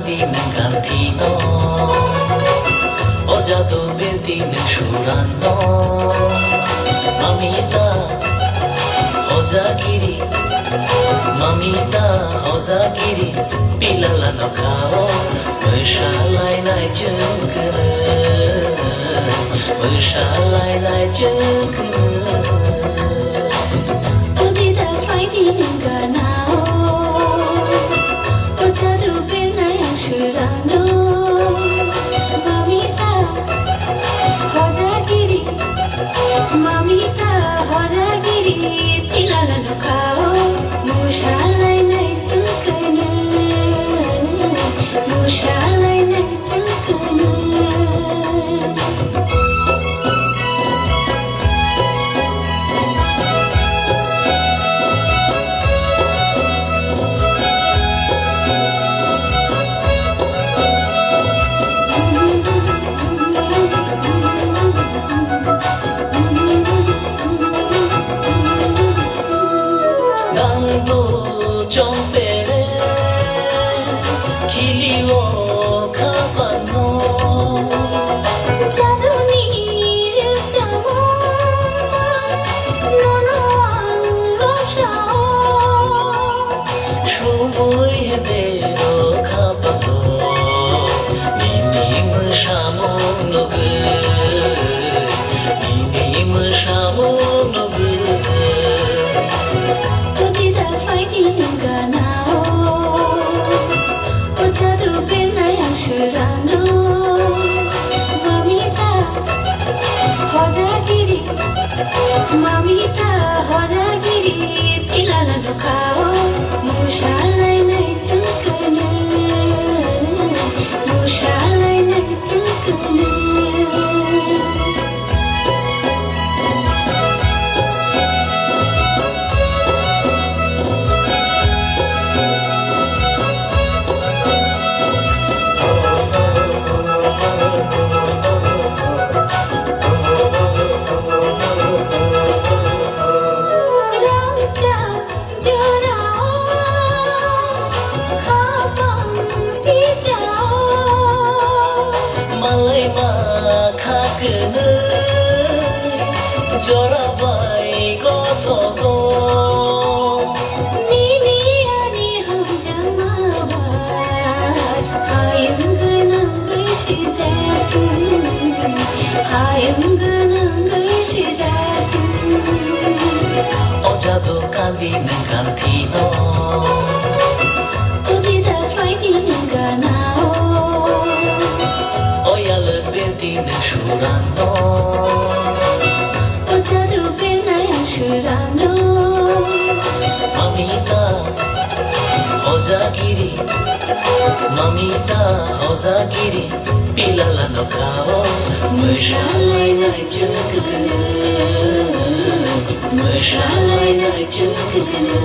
din gantino Ojado berdin shurano Mamita Hozagiri Mamita Hozagiri Pilala no khao Mashalai nai chukra Mashalai nai chukra Udida fighting ganao Ojado bernayang shurano Mamita Hozagiri Mamita Hozagiri Pilala no khao Mushalai nai chukna Mushalai nai chukna Dando chompere Kilio kapano Jaduni ryuchamo Nono ang lopshao Shumoy dero kapano Inim shamong nogu Inim shamong nogu Udida fighting ganao Ojado bernayang shurano Mamita Hozagiri Mamita Hozagiri Pilala no khao Mushalai nai chukna Mushalai nai chukna Malay makhakne Jorabai gotogo Nini ani ham jamawa Hayung nangai shijatu Hayung nangai shijatu Ojado kandin gantino Udida fighting ganao Oyal berdin shurano Ojado bernayang shurano Mamita Hozagiri Mamita Hozagiri Pilala no khao Mashalai nai chukna Mashalai nai chukna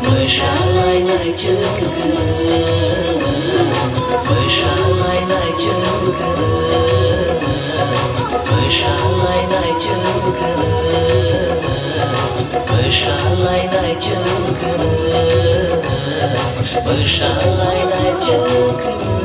Mashalai nai chukna Mashalai nai chukna Mashalai nai chukna Mashalai nai chukna Mashalai nai chukna